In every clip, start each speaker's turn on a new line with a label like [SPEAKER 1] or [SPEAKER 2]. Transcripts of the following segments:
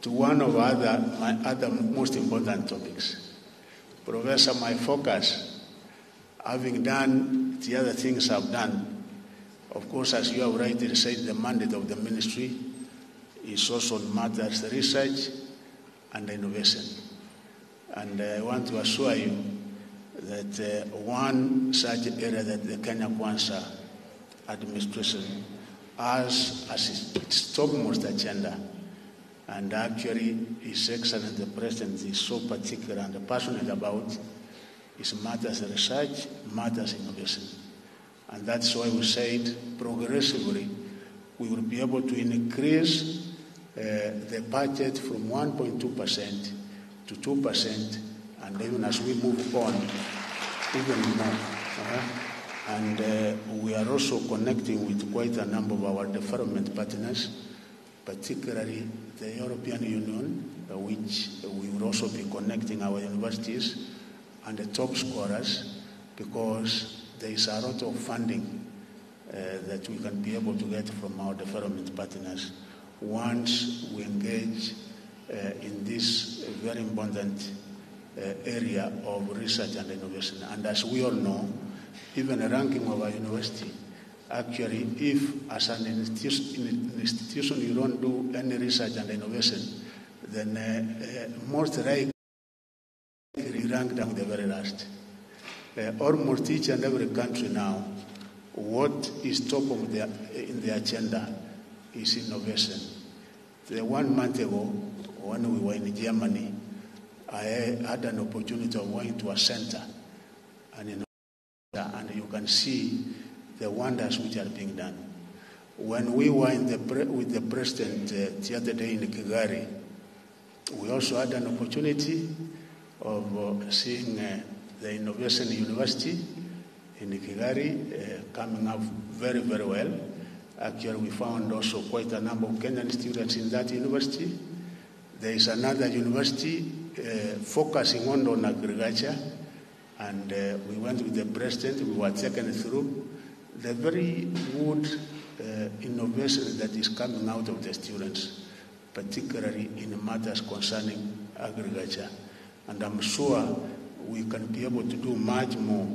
[SPEAKER 1] to one of my other most important topics. Professor, my focus, having done the other things I've done, of course, as you have rightly said, the mandate of the ministry is also on matters research and innovation. And I want to assure you that one such area that the Kenya Kwanza administration has as its topmost agenda, and actually His Excellency the President is so particular and passionate about, is matters research, matters innovation. And that's why we said progressively we will be able to increase the budget from 1.2% to 2%, and even as we move on, even more. And we are also connecting with quite a number of our development partners, particularly the European Union, which we will also be connecting our universities and the top scorers, because there is a lot of funding that we can be able to get from our development partners once we engage in this very important area of research and innovation. And as we all know, even a ranking of our university, actually, if as an institution you don't do any research and innovation, then most likely rank down the very last. Almost each and every country now, what is top of in the agenda is innovation. 1 month ago, when we were in Germany, I had an opportunity of going to a center, and you can see the wonders which are being done. When we were with the president the other day in Kigali, we also had an opportunity of seeing the Innovation University in Kigali coming up very, very well. Actually, we found also quite a number of Kenyan students in that university. There is another university focusing on agriculture, and we went with the president. We were taken through the very good innovation that is coming out of the students, particularly in matters concerning agriculture. And I'm sure we can be able to do much more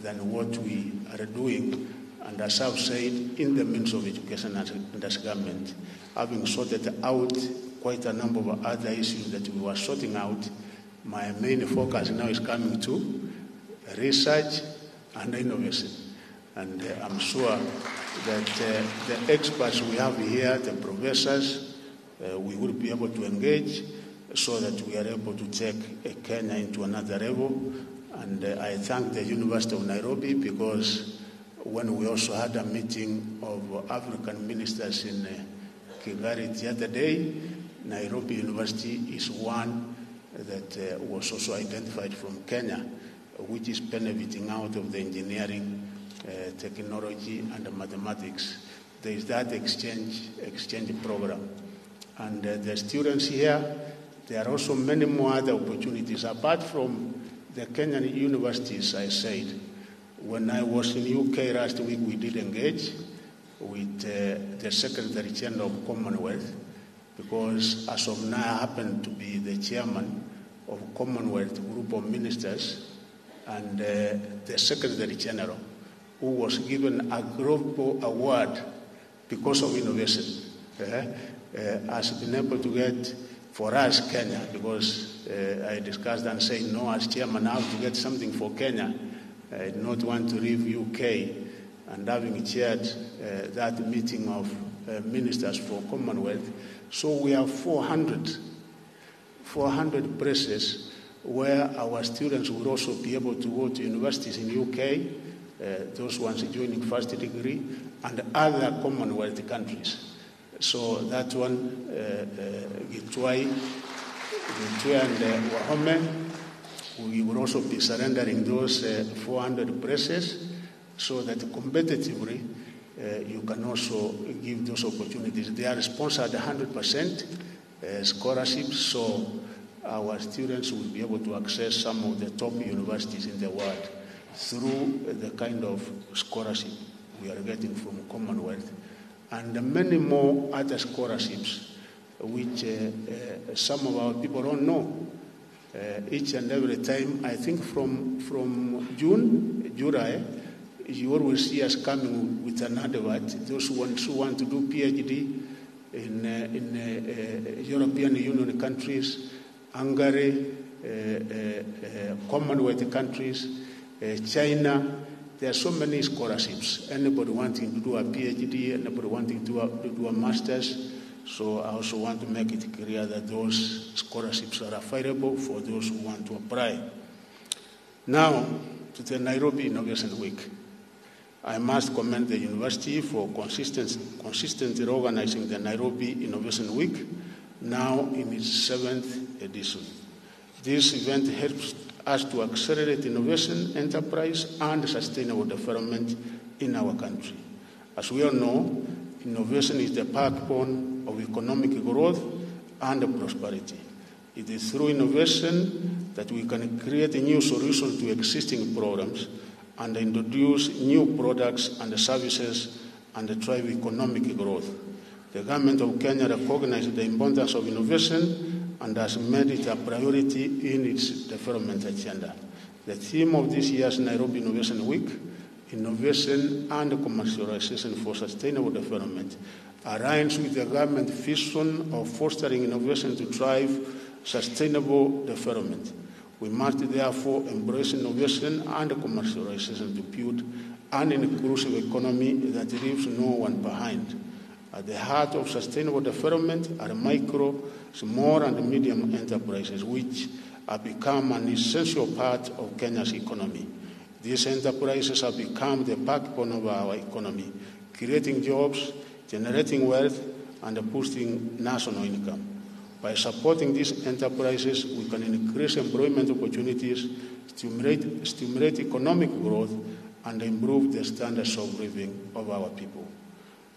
[SPEAKER 1] than what we are doing. And as I've said, in the means of education and as government, having sorted out quite a number of other issues that we were sorting out, my main focus now is coming to research and innovation. And I'm sure that the experts we have here, the professors, we will be able to engage so that we are able to take Kenya into another level. And I thank the University of Nairobi, because when we also had a meeting of African ministers in Kigali the other day, Nairobi University is one that was also identified from Kenya, which is benefiting out of the engineering, technology, and mathematics. There is that exchange program. And the students here, there are also many more other opportunities. Apart from the Kenyan universities, I said, when I was in UK last week, we did engage with the Secretary General of Commonwealth, because as of now, I happen to be the chairman of Commonwealth Group of Ministers, and the Secretary General, who was given a global award because of innovation, has been able to get, for us, Kenya, because I discussed and said, no, as chairman, I have to get something for Kenya. I do not want to leave UK, and having chaired that meeting of ministers for Commonwealth, so we have 400 places where our students will also be able to go to universities in UK, those ones joining first degree, and other Commonwealth countries. So that one, Gitwai and Wahome, we will also be surrendering those 400 places, so that competitively you can also give those opportunities. They are sponsored 100% scholarships, so our students will be able to access some of the top universities in the world through the kind of scholarship we are getting from Commonwealth, and many more other scholarships which some of our people don't know. Each and every time, I think from July, you always see us coming with an advert. Those who want to do PhD in European Union countries, Hungary, Commonwealth countries, China. There are so many scholarships. Anybody wanting to do a PhD, anybody wanting to do a master's. So I also want to make it clear that those scholarships are available for those who want to apply. Now, to the Nairobi Innovation Week. I must commend the university for consistently organizing the Nairobi Innovation Week, now in its 7th edition. This event helps us to accelerate innovation, enterprise, and sustainable development in our country. As we all know, innovation is the backbone of economic growth and prosperity. It is through innovation that we can create new solutions to existing problems and introduce new products and services and drive economic growth. The government of Kenya recognizes the importance of innovation and has made it a priority in its development agenda. The theme of this year's Nairobi Innovation Week, Innovation and Commercialization for Sustainable Development, aligns with the government vision of fostering innovation to drive sustainable development. We must therefore embrace innovation and commercialization to build an inclusive economy that leaves no one behind. At the heart of sustainable development are micro, small and medium enterprises, which have become an essential part of Kenya's economy. These enterprises have become the backbone of our economy, creating jobs, generating wealth, and boosting national income. By supporting these enterprises, we can increase employment opportunities, stimulate economic growth, and improve the standards of living of our people.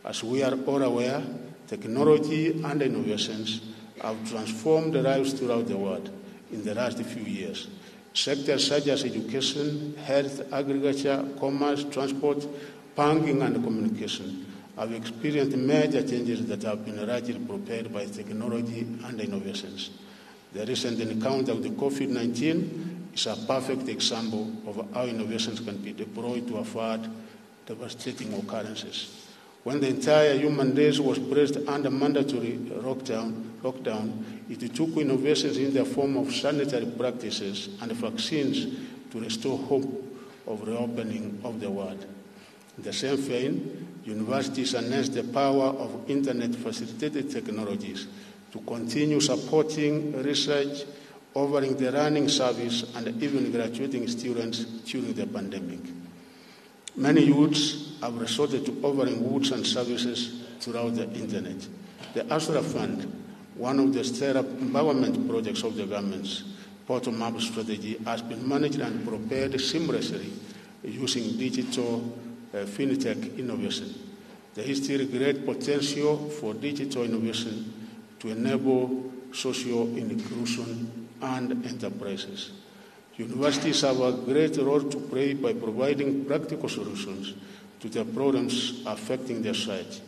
[SPEAKER 1] As we are all aware, technology and innovations have transformed lives throughout the world in the last few years. Sectors such as education, health, agriculture, commerce, transport, banking, and communication have experienced major changes that have been largely propelled by technology and innovations. The recent encounter with the COVID-19 is a perfect example of how innovations can be deployed to avert devastating occurrences. When the entire human race was placed under mandatory lockdown, it took innovations in the form of sanitary practices and vaccines to restore hope of reopening of the world. In the same vein, universities harness the power of internet-facilitated technologies to continue supporting research, offering the learning service, and even graduating students during the pandemic. Many youths have resorted to offering goods and services throughout the internet. The Asura Fund, one of the startup empowerment projects of the government's bottom-up strategy, has been managed and prepared seamlessly using digital fintech innovation. There is still great potential for digital innovation to enable social inclusion and enterprises. Universities have a great role to play by providing practical solutions to the problems affecting their society.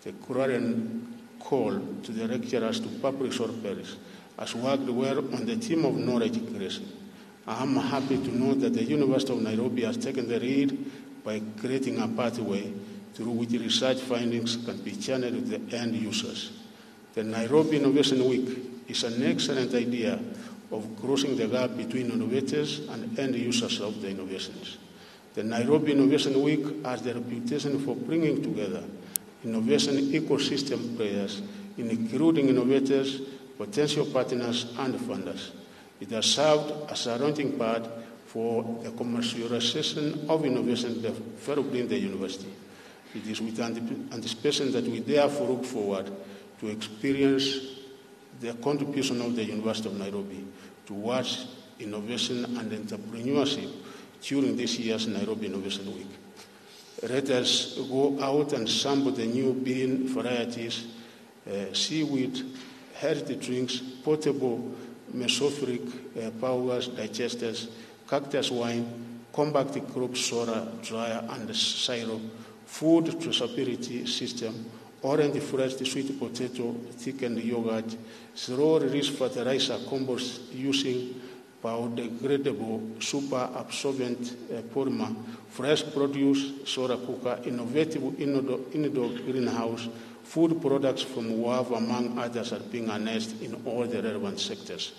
[SPEAKER 1] The current call to the lecturers to publish or perish has worked well on the theme of knowledge creation. I am happy to note that the University of Nairobi has taken the lead by creating a pathway through which research findings can be channeled to the end users. The Nairobi Innovation Week is an excellent idea of crossing the gap between innovators and end users of the innovations. The Nairobi Innovation Week has the reputation for bringing together innovation ecosystem players, including innovators, potential partners, and funders. It has served as a launching pad for the commercialization of innovation developed in the university. It is with anticipation that we therefore look forward to experience the contribution of the University of Nairobi towards innovation and entrepreneurship during this year's Nairobi Innovation Week. Let us go out and sample the new bean varieties, seaweed, healthy drinks, portable mesophilic powders, digesters, cactus wine, compact crop soda dryer and syrup, food traceability system, orange fresh sweet potato, thickened yogurt, slow-release fertilizer compost using biodegradable super-absorbent polymer, fresh produce, solar cooker, innovative indoor greenhouse, food products from WAV, among others, are being harnessed in all the relevant sectors.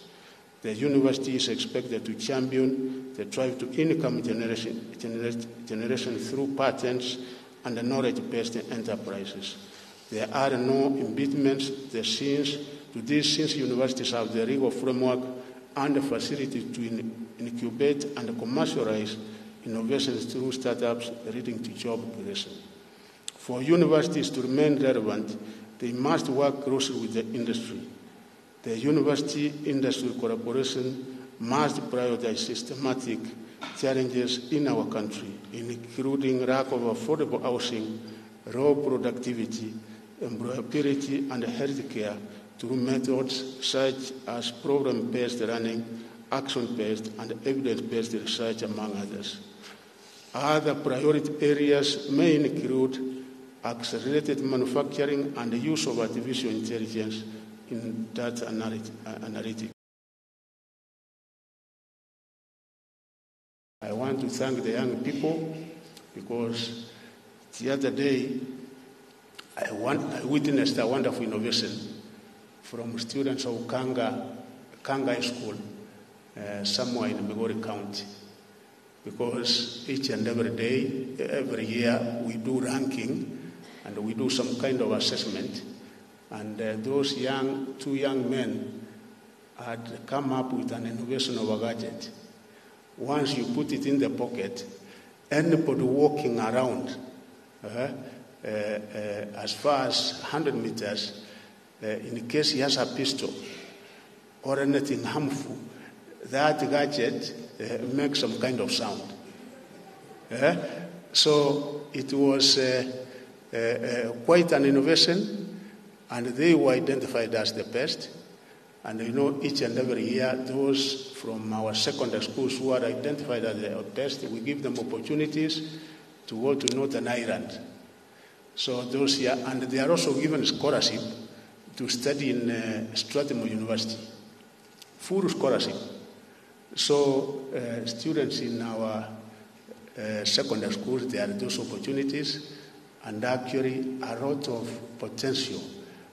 [SPEAKER 1] The university is expected to champion the drive to income generation through patents and knowledge-based enterprises. There are no impediments to this, since universities have the legal framework and the facility to incubate and commercialize innovations through startups leading to job creation. For universities to remain relevant, they must work closely with the industry. The university-industry collaboration must prioritize systematic challenges in our country, including lack of affordable housing, low productivity, employability, and health care through methods such as problem-based learning, action-based, and evidence-based research, among others. Other priority areas may include accelerated manufacturing and the use of artificial intelligence in data analytics. I want to thank the young people because the other day I witnessed a wonderful innovation from students of Kanga School, somewhere in Migori County. Because each and every day, every year, we do ranking and we do some kind of assessment. And those two young men had come up with an innovation of a gadget. Once you put it in the pocket, anybody walking around as far as 100 meters, in case he has a pistol or anything harmful, that gadget makes some kind of sound. So it was quite an innovation, and they were identified as the best. And each and every year, those from our secondary schools who are identified as the best, we give them opportunities to go to Northern Ireland. So those here, and they are also given scholarship to study in Strathmore University, full scholarship. So students in our secondary schools, there are those opportunities, and actually a lot of potential.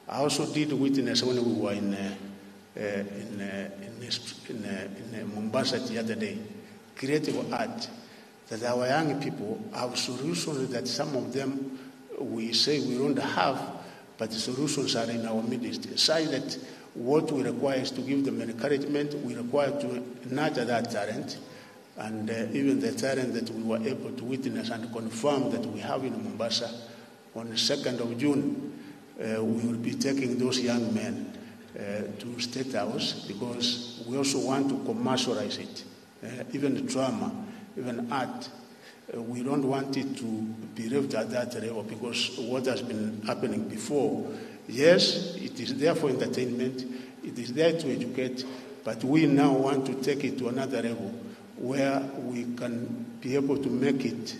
[SPEAKER 1] I also did witness when we were in Mombasa the other day, creative art, that our young people have solutions that some of them we say we don't have, but the solutions are in our midst. Such that what we require is to give them encouragement. We require to nurture that talent, and even the talent that we were able to witness and confirm that we have in Mombasa. On the 2nd of June, we will be taking those young men to State House, because we also want to commercialize it. Even drama, even art, we don't want it to be left at that level, because what has been happening before, yes, it is there for entertainment, it is there to educate, but we now want to take it to another level where we can be able to make it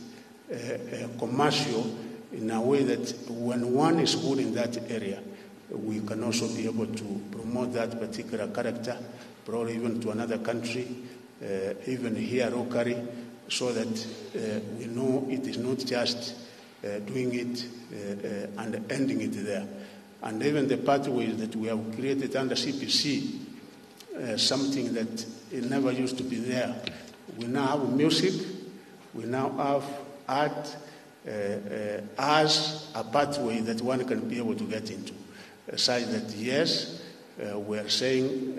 [SPEAKER 1] commercial in a way that when one is good in that area, we can also be able to promote that particular character, probably even to another country, even here locally, so that we know it is not just doing it and ending it there. And even the pathways that we have created under CPC, something that it never used to be there. We now have music, we now have art as a pathway that one can be able to get into. Such that, yes, we are saying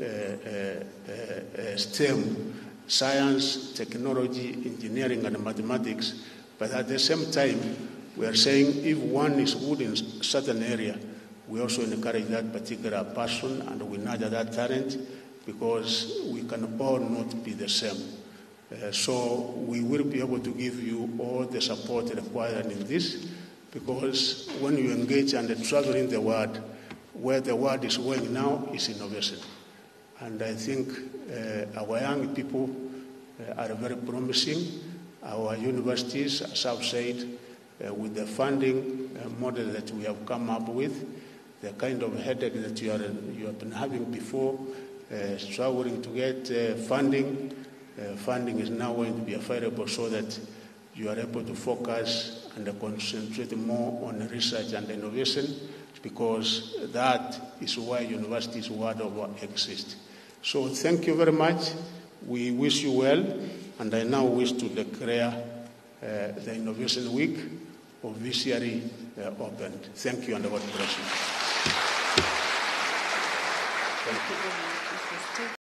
[SPEAKER 1] STEM, science, technology, engineering, and mathematics, but at the same time, we are saying if one is good in a certain area, we also encourage that particular person and we nurture that talent, because we can all not be the same. So we will be able to give you all the support required in this, because when you engage and travel in the world, where the world is going now is innovation. And I think our young people are very promising. Our universities, as I've said, with the funding model that we have come up with, the kind of headache that you have been having before, struggling to get funding. Funding is now going to be available so that you are able to focus and concentrate more on research and innovation, because that is why universities worldwide exist. So thank you very much. We wish you well, and I now wish to declare the Innovation Week officially opened. Thank you, and God bless you. Thank you.